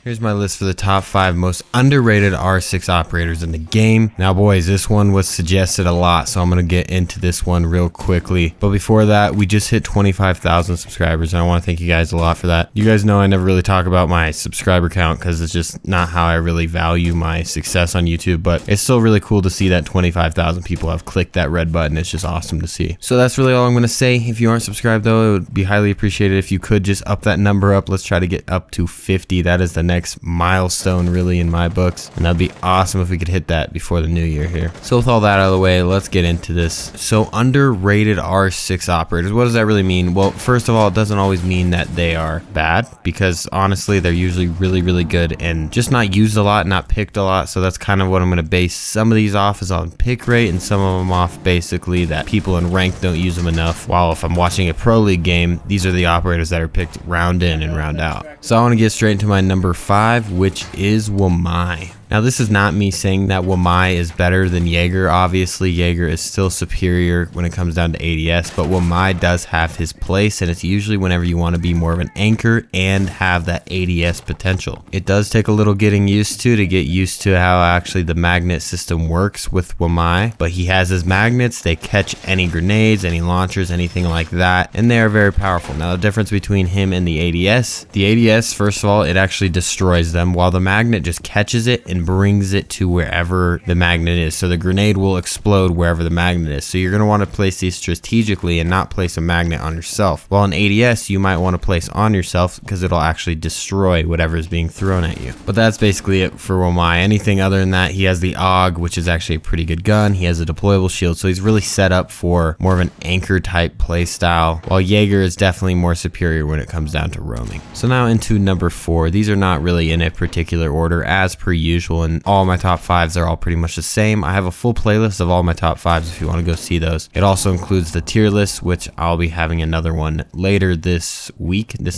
Here's my list for the top 5 most underrated R6 operators in the game. Now boys, this one was suggested a lot, so I'm going to get into this one real quickly. But before that, we just hit 25,000 subscribers, and I want to thank you guys a lot for that. You guys know I never really talk about my subscriber count because it's just not how I really value my success on YouTube, but it's still really cool to see that 25,000 people have clicked that red button. It's just awesome to see. So that's really all I'm going to say. If you aren't subscribed though, it would be highly appreciated if you could just up that number up. Let's try to get up to 50. That is the next milestone really in my books, and that'd be awesome if we could hit that before the new year here. So with all that out of the way, let's get into this. So underrated R6 operators, what does that really mean? Well, first of all, it doesn't always mean that they are bad, because honestly they're usually really good and just not used a lot, not picked a lot. So that's kind of what I'm going to base some of these off, is on pick rate, and some of them off basically that people in ranked don't use them enough. While if I'm watching a pro league game, these are the operators that are picked round in and round out. So I want to get straight into my number 5, which is Wamai. Now this is not me saying that Wamai is better than Jaeger. Obviously Jaeger is still superior when it comes down to ADS, but Wamai does have his place, and it's usually whenever you want to be more of an anchor and have that ADS potential. It does take a little getting used to get used to how actually the magnet system works with Wamai, but he has his magnets. They catch any grenades, any launchers, anything like that, and they are very powerful. Now the difference between him and the ADS, first of all, it actually destroys them, while the magnet just catches it and brings it to wherever the magnet is. So the grenade will explode wherever the magnet is. So you're going to want to place these strategically and not place a magnet on yourself. While an ADS you might want to place on yourself because it'll actually destroy whatever is being thrown at you. But that's basically it for Wamai. Anything other than that, he has the AUG, which is actually a pretty good gun. He has a deployable shield, so he's really set up for more of an anchor type play style, while Jaeger is definitely more superior when it comes down to roaming. So now into number 4. These are not really in a particular order as per usual, and all my top 5s are all pretty much the same. I have a full playlist of all my top 5s if you want to go see those. It also includes the tier list, which I'll be having another one later this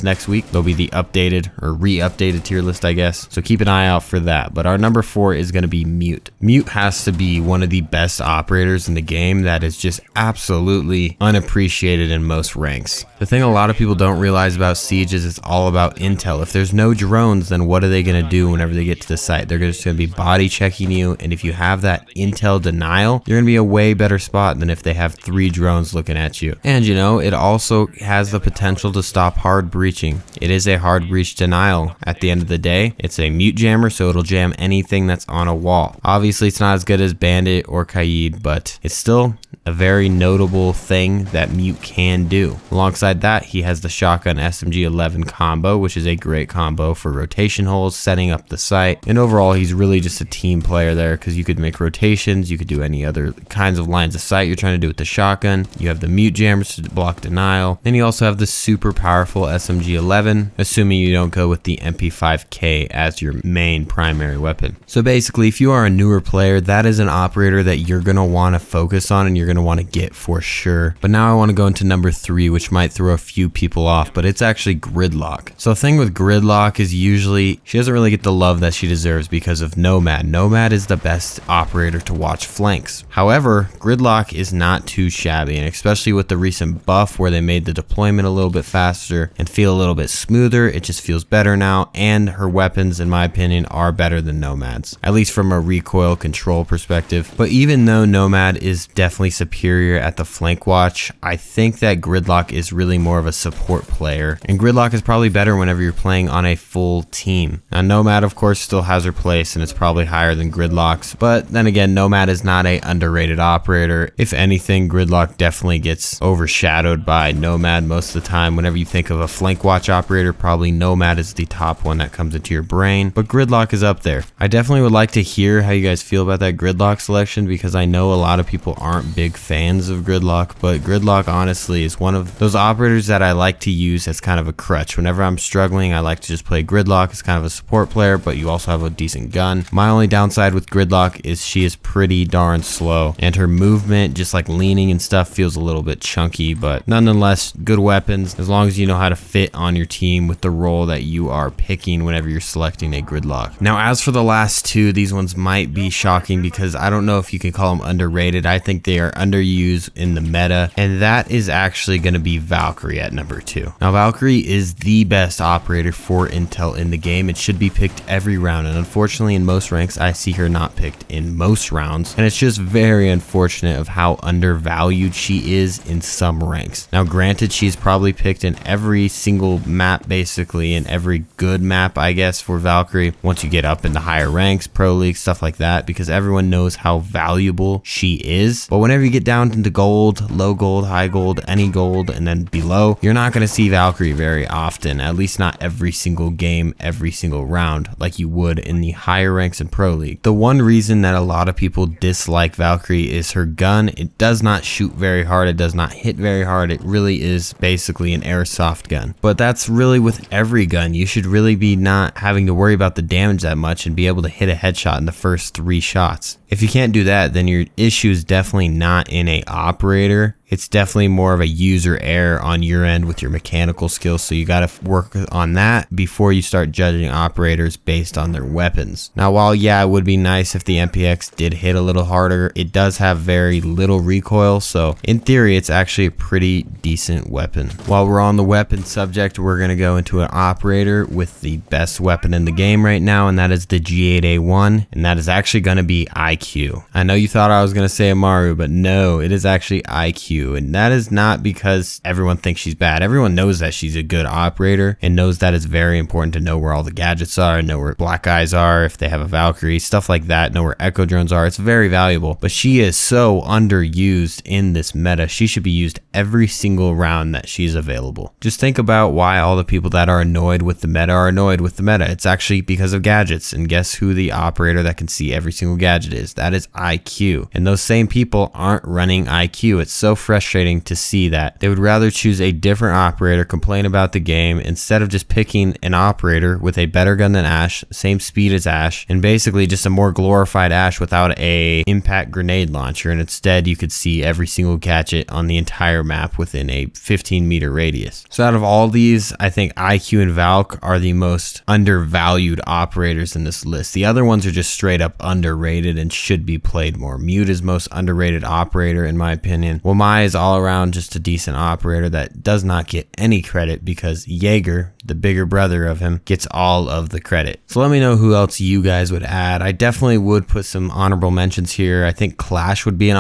next week. There'll be the updated or re-updated tier list, I guess. So keep an eye out for that. But our number 4 is going to be Mute. Mute has to be one of the best operators in the game that is just absolutely unappreciated in most ranks. The thing a lot of people don't realize about Siege is it's all about intel. If there's no drones, then what are they going to do whenever they get to the site? They're just going to be body checking you, and if you have that intel denial, you're going to be a way better spot than if they have 3 drones looking at you. And you know, it also has the potential to stop hard breaching. It is a hard breach denial. At the end of the day, it's a mute jammer, so it'll jam anything that's on a wall. Obviously it's not as good as Bandit or Kaid, but it's still a very notable thing that Mute can do. Alongside that, he has the shotgun SMG-11 combo, which is a great combo for rotation holes, setting up the site, and overall he's really just a team player there, because you could make rotations, you could do any other kinds of lines of sight you're trying to do with the shotgun. You have the mute jammers to block denial, and you also have the super powerful SMG-11, assuming you don't go with the MP5K as your main primary weapon. So basically, if you are a newer player, that is an operator that you're going to want to focus on and you're going to want to get for sure. But now I want to go into number 3, which might throw a few people off, but it's actually Gridlock. So the thing with Gridlock is usually she doesn't really get the love that she deserves because of Nomad. Nomad is the best operator to watch flanks. However, Gridlock is not too shabby, and especially with the recent buff where they made the deployment a little bit faster and feel a little bit smoother, it just feels better now, and her weapons, in my opinion, are better than Nomad's, at least from a recoil control perspective. But even though Nomad is definitely superior at the flank watch, I think that Gridlock is really more of a support player, and Gridlock is probably better whenever you're playing on a full team. Now Nomad of course still has her place, and it's probably higher than Gridlock's, but then again, Nomad is not a underrated operator. If anything, Gridlock definitely gets overshadowed by Nomad most of the time. Whenever you think of a flank watch operator, probably Nomad is the top one that comes into your brain, but Gridlock is up there. I definitely would like to hear how you guys feel about that Gridlock selection, because I know a lot of people aren't big fans of Gridlock, but Gridlock honestly is one of those operators that I like to use as kind of a crutch. Whenever I'm struggling, I like to just play Gridlock as kind of a support player, but you also have a decent gun. My only downside with Gridlock is she is pretty darn slow, and her movement, just like leaning and stuff, feels a little bit chunky, but nonetheless, good weapons as long as you know how to fit on your team with the role that you are picking whenever you're selecting a Gridlock. Now, as for the last 2, these ones might be shocking because I don't know if you can call them underrated. I think they are underused in the meta, and that is actually going to be Valkyrie at number 2. Now, Valkyrie is the best operator for intel in the game. It should be picked every round, and unfortunately in most ranks I see her not picked in most rounds, and it's just very unfortunate of how undervalued she is in some ranks. Now granted, she's probably picked in every single map, basically in every good map I guess for Valkyrie once you get up in the higher ranks, pro league, stuff like that, because everyone knows how valuable she is. But whenever you get down into gold, low gold, high gold, any gold, and then below, you're not going to see Valkyrie very often, at least not every single game, every single round like you would in the higher ranks in pro league. The one reason that a lot of people dislike Valkyrie is her gun. It does not shoot very hard, it does not hit very hard, it really is basically an airsoft gun. But that's really with every gun. You should really be not having to worry about the damage that much and be able to hit a headshot in the first 3 shots. If you can't do that, then your issue is definitely not in a operator. It's definitely more of a user error on your end with your mechanical skills, so you got to work on that before you start judging operators based on their weapons. Now, while yeah, it would be nice if the MPX did hit a little harder, it does have very little recoil, so in theory it's actually a pretty decent weapon. While we're on the weapon subject, we're going to go into an operator with the best weapon in the game right now, and that is the G8A1, and that is actually going to be IQ. I know you thought I was going to say Amaru, but no, it is actually IQ. And that is not because everyone thinks she's bad. Everyone knows that she's a good operator and knows that it's very important to know where all the gadgets are, know where black eyes are if they have a Valkyrie, stuff like that, know where echo drones are. It's very valuable, but she is so underused in this meta. She should be used every single round that she's available. Just think about why all the people that are annoyed with the meta are annoyed with the meta. It's actually because of gadgets, and guess who the operator that can see every single gadget is? That is IQ, and those same people aren't running IQ. It's so frustrating to see that. They would rather choose a different operator, complain about the game, instead of just picking an operator with a better gun than Ash, same speed as Ash, and basically just a more glorified Ash without a impact grenade launcher, and instead you could see every single gadget on the entire map within a 15-meter radius. So out of all these, I think IQ and Valk are the most undervalued operators in this list. The other ones are just straight up underrated and should be played more. Mute is most underrated operator in my opinion, while my is all around just a decent operator that does not get any credit because Jaeger, the bigger brother of him, gets all of the credit. So let me know who else you guys would add. I definitely would put some honorable mentions here. I think Clash would be an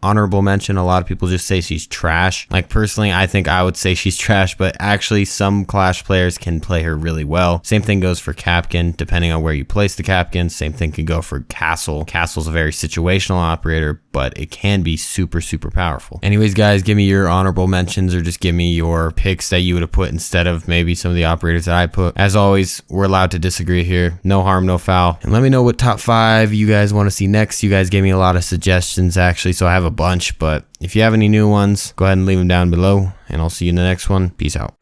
honorable mention. A lot of people just say she's trash. Like personally, I think I would say she's trash, but actually some Clash players can play her really well. Same thing goes for Capkin, depending on where you place the Capkin. Same thing can go for Castle. Castle's a very situational operator, but it can be super powerful. Anyways, guys, give me your honorable mentions or just give me your picks that you would have put instead of maybe some of the operators that I put. As always, we're allowed to disagree here. No harm, no foul. And let me know what top 5 you guys want to see next. You guys gave me a lot of suggestions actually, so I have a bunch, but if you have any new ones, go ahead and leave them down below, and I'll see you in the next one. Peace out.